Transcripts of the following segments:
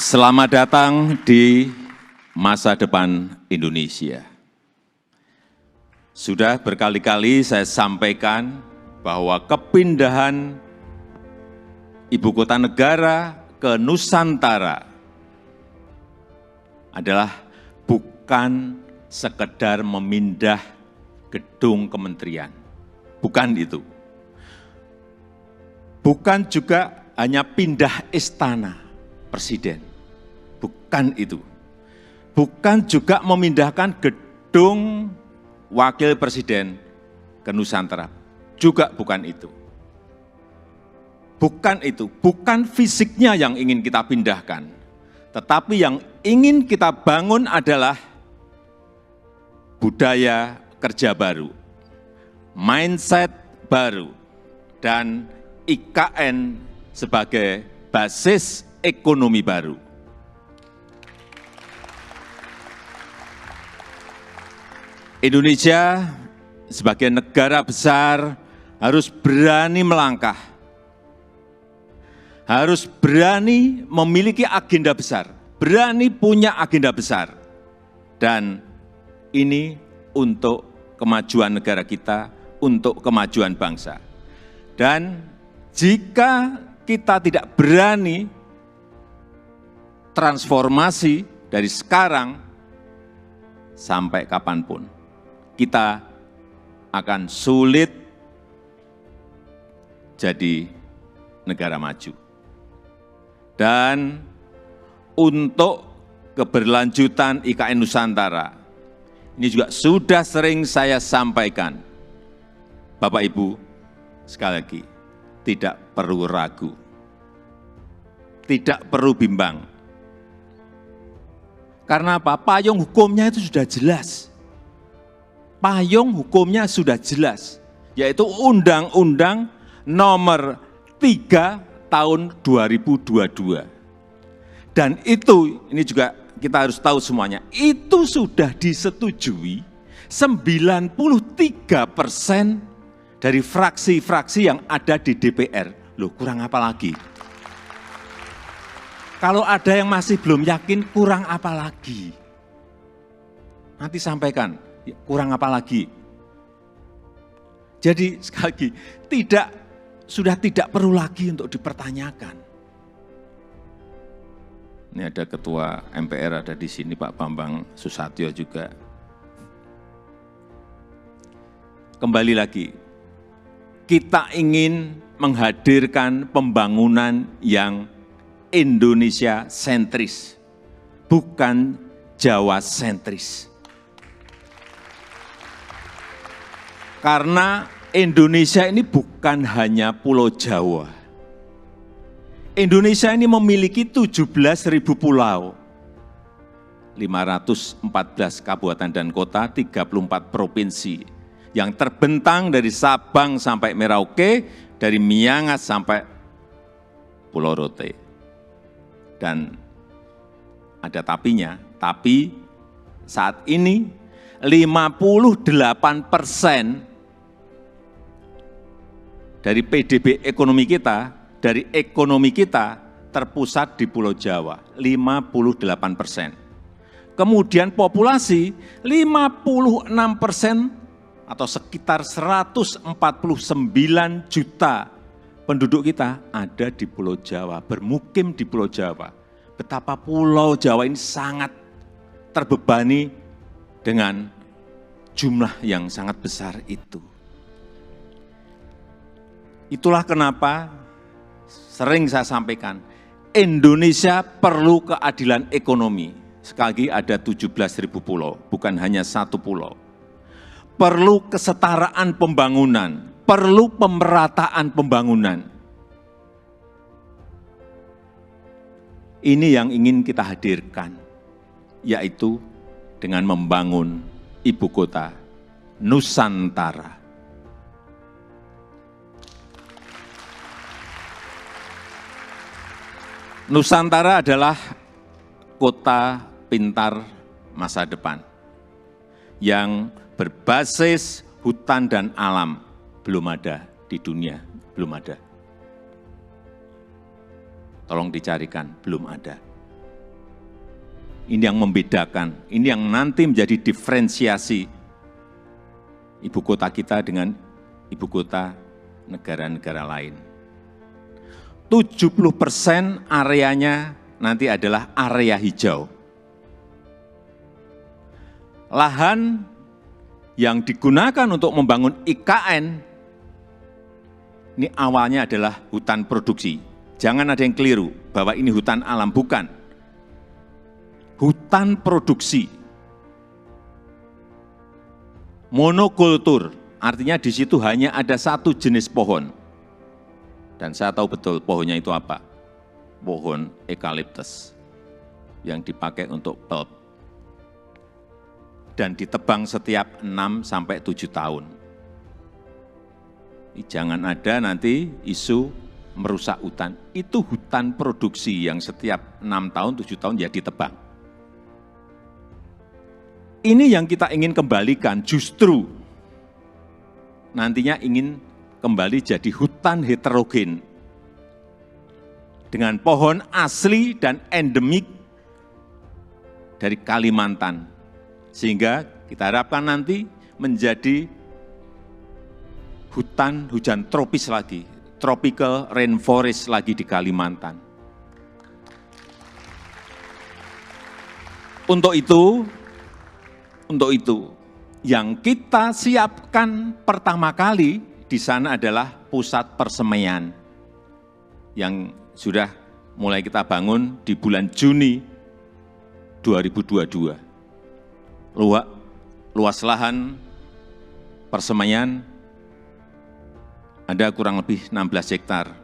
Selamat datang di masa depan Indonesia. Sudah berkali-kali saya sampaikan bahwa kepindahan ibu kota negara ke Nusantara adalah bukan sekedar memindah gedung kementerian. Bukan itu. Bukan juga hanya pindah istana presiden. Bukan itu. Bukan juga memindahkan gedung wakil presiden ke Nusantara. Juga bukan itu. Bukan itu. Bukan fisiknya yang ingin kita pindahkan. Tetapi yang ingin kita bangun adalah budaya kerja baru, mindset baru, dan IKN sebagai basis ekonomi baru. Indonesia sebagai negara besar harus berani melangkah, harus berani memiliki agenda besar, berani punya agenda besar. Dan ini untuk kemajuan negara kita, untuk kemajuan bangsa. Dan jika kita tidak berani transformasi dari sekarang sampai kapanpun, kita akan sulit jadi negara maju. Dan untuk keberlanjutan IKN Nusantara, ini juga sudah sering saya sampaikan, Bapak Ibu, sekali lagi, tidak perlu ragu, tidak perlu bimbang. Karena apa? Payung hukumnya itu sudah jelas. Payung hukumnya sudah jelas, yaitu Undang-Undang Nomor 3 Tahun 2022. Dan itu, ini juga kita harus tahu semuanya, itu sudah disetujui 93% dari fraksi-fraksi yang ada di DPR. Loh, kurang apa lagi? Kalau ada yang masih belum yakin, kurang apa lagi? Nanti sampaikan, kurang apa lagi? Jadi sekali lagi, sudah tidak perlu lagi untuk dipertanyakan. Ini ada Ketua MPR ada di sini, Pak Bambang Susatyo juga. Kembali lagi, kita ingin menghadirkan pembangunan yang Indonesia sentris, bukan Jawa sentris. Karena Indonesia ini bukan hanya Pulau Jawa. Indonesia ini memiliki 17.000 pulau, 514 kabupaten dan kota, 34 provinsi, yang terbentang dari Sabang sampai Merauke, dari Miangas sampai Pulau Rote. Dan ada tapinya, tapi saat ini 58% dari PDB ekonomi kita, dari ekonomi kita terpusat di Pulau Jawa, 58%. Kemudian populasi 56% atau sekitar 149 juta penduduk kita ada di Pulau Jawa, bermukim di Pulau Jawa. Betapa Pulau Jawa ini sangat terbebani dengan jumlah yang sangat besar itu. Itulah kenapa sering saya sampaikan, Indonesia perlu keadilan ekonomi. Sekali lagi ada 17.000 pulau, bukan hanya satu pulau. Perlu kesetaraan pembangunan, perlu pemerataan pembangunan. Ini yang ingin kita hadirkan, yaitu dengan membangun ibu kota Nusantara. Nusantara adalah kota pintar masa depan yang berbasis hutan dan alam. Belum ada di dunia, belum ada. Tolong dicarikan, belum ada. Ini yang membedakan, ini yang nanti menjadi diferensiasi ibu kota kita dengan ibu kota negara-negara lain. 70% areanya nanti adalah area hijau. Lahan yang digunakan untuk membangun IKN, ini awalnya adalah hutan produksi. Jangan ada yang keliru bahwa ini hutan alam, bukan. Hutan produksi. Monokultur, artinya di situ hanya ada satu jenis pohon. Dan saya tahu betul pohonnya itu apa. Pohon eukaliptus yang dipakai untuk pulp. Dan ditebang setiap 6-7 tahun. Jangan ada nanti isu merusak hutan. Itu hutan produksi yang setiap 6 tahun, 7 tahun ya ditebang. Ini yang kita ingin kembalikan, justru nantinya ingin kembali jadi hutan heterogen dengan pohon asli dan endemik dari Kalimantan. Sehingga kita harapkan nanti menjadi hutan hujan tropis lagi, tropical rainforest lagi di Kalimantan. Untuk itu yang kita siapkan pertama kali di sana adalah pusat persemaian yang sudah mulai kita bangun di bulan Juni 2022. Luas lahan persemaian ada kurang lebih 16 hektar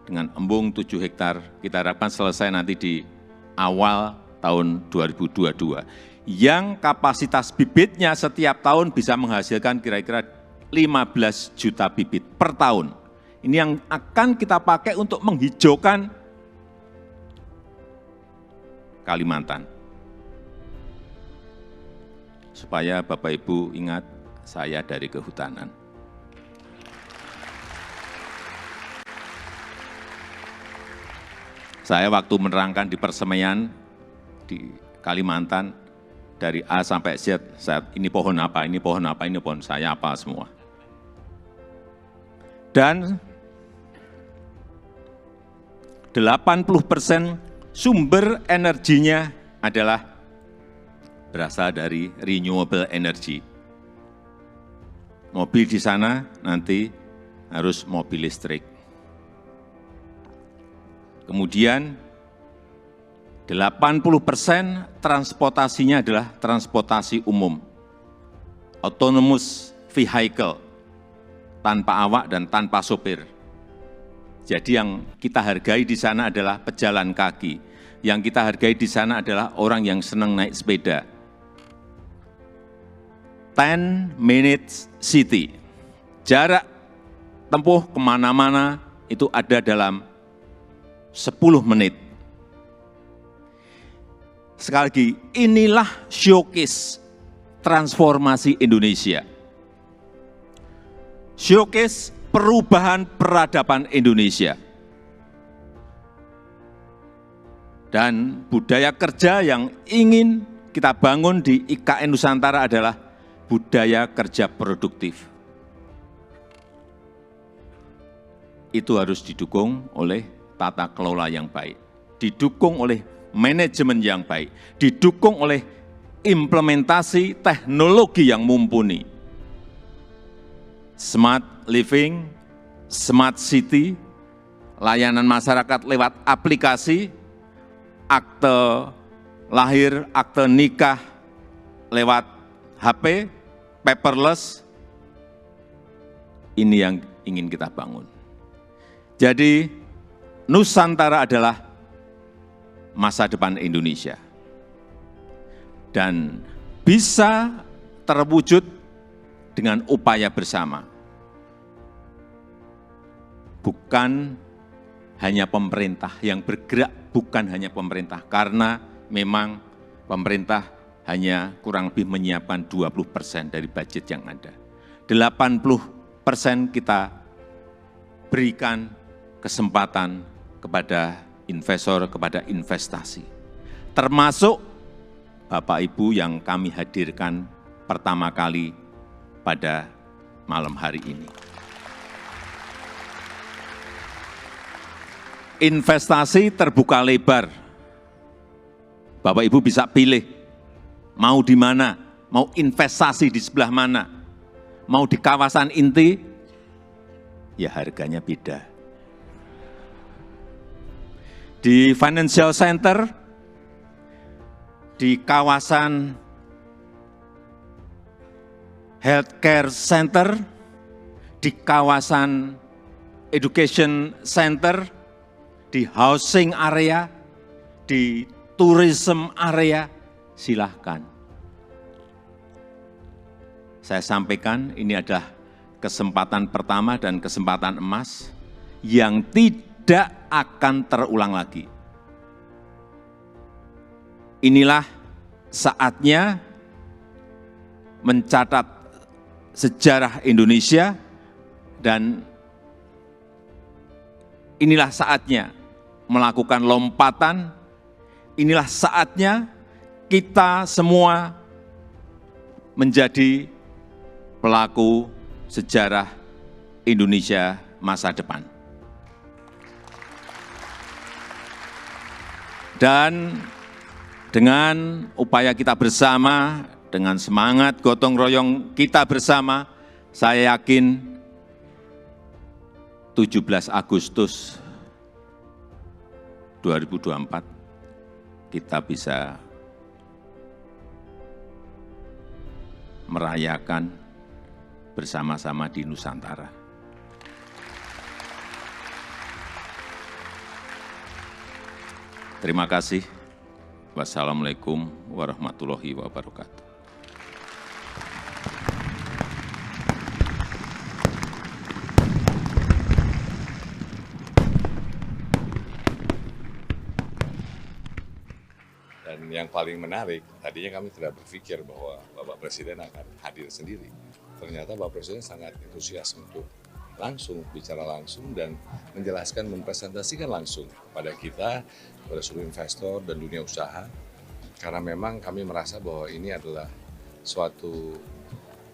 dengan embung 7 hektar. Kita harapkan selesai nanti di awal tahun 2022. Yang kapasitas bibitnya setiap tahun bisa menghasilkan kira-kira 15 juta bibit per tahun. Ini yang akan kita pakai untuk menghijaukan Kalimantan. Supaya Bapak Ibu ingat, saya dari kehutanan. Saya waktu menerangkan di persemaian di Kalimantan, dari A sampai Z, ini pohon apa, ini pohon apa, ini pohon saya apa semua. Dan 80% sumber energinya adalah berasal dari renewable energy. Mobil di sana nanti harus mobil listrik. Kemudian 80% transportasinya adalah transportasi umum, autonomous vehicle, tanpa awak dan tanpa sopir. Jadi yang kita hargai di sana adalah pejalan kaki. Yang kita hargai di sana adalah orang yang senang naik sepeda. 10 minutes city. Jarak tempuh kemana-mana itu ada dalam 10 menit. Sekali lagi, inilah showcase transformasi Indonesia. Showcase perubahan peradaban Indonesia. Dan budaya kerja yang ingin kita bangun di IKN Nusantara adalah budaya kerja produktif. Itu harus didukung oleh tata kelola yang baik, didukung oleh manajemen yang baik, didukung oleh implementasi teknologi yang mumpuni. Smart living, smart city, layanan masyarakat lewat aplikasi, akte lahir, akte nikah lewat HP, paperless. Ini yang ingin kita bangun. Jadi Nusantara adalah masa depan Indonesia. Dan bisa terwujud dengan upaya bersama. Bukan hanya pemerintah yang bergerak, bukan hanya pemerintah. Karena memang pemerintah hanya kurang lebih menyiapkan 20% dari budget yang ada. 80% kita berikan kesempatan kepada investor, kepada investasi. Termasuk Bapak Ibu yang kami hadirkan pertama kali pada malam hari ini. Investasi terbuka lebar. Bapak Ibu bisa pilih mau di mana, mau investasi di sebelah mana, mau di kawasan inti, ya harganya beda. Di financial center, di kawasan healthcare center, di kawasan education center, di housing area, di tourism area, silahkan. Saya sampaikan ini adalah kesempatan pertama dan kesempatan emas yang tidak akan terulang lagi. Inilah saatnya mencatat sejarah Indonesia dan inilah saatnya melakukan lompatan, inilah saatnya kita semua menjadi pelaku sejarah Indonesia masa depan. Dan dengan upaya kita bersama, dengan semangat gotong royong kita bersama, saya yakin 17 Agustus 2024 kita bisa merayakan bersama-sama di Nusantara. Terima kasih. Wassalamualaikum warahmatullahi wabarakatuh. Dan yang paling menarik, tadinya kami tidak berpikir bahwa Bapak Presiden akan hadir sendiri. Ternyata Bapak Presiden sangat antusias untuk langsung bicara langsung dan menjelaskan, mempresentasikan langsung kepada kita, kepada seluruh investor dan dunia usaha. Karena memang kami merasa bahwa ini adalah suatu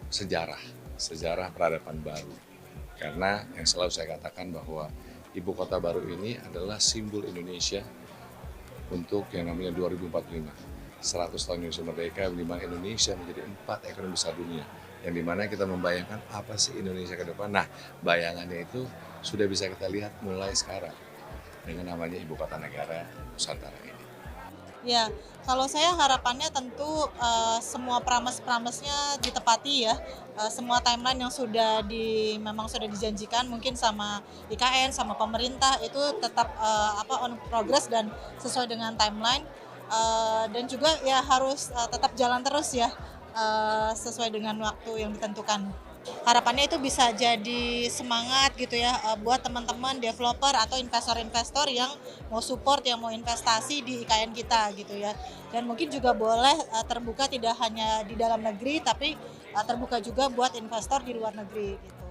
sejarah peradaban baru. Karena yang selalu saya katakan bahwa ibu kota baru ini adalah simbol Indonesia untuk yang namanya 2045. 100 tahun Indonesia merdeka, di mana Indonesia menjadi 4 ekonomi besar dunia. Yang dimana kita membayangkan apa sih Indonesia ke depan. Nah, bayangannya itu sudah bisa kita lihat mulai sekarang dengan namanya Ibu Kota Negara Nusantara ini. Ya, kalau saya harapannya tentu semua promise-promise-nya ditepati ya. Semua timeline yang memang sudah dijanjikan mungkin sama IKN, sama pemerintah itu tetap on progress dan sesuai dengan timeline. Dan juga ya harus tetap jalan terus ya. Sesuai dengan waktu yang ditentukan. Harapannya itu bisa jadi semangat gitu ya buat teman-teman developer atau investor-investor yang mau support, yang mau investasi di IKN kita gitu ya. Dan mungkin juga boleh terbuka tidak hanya di dalam negeri tapi terbuka juga buat investor di luar negeri gitu.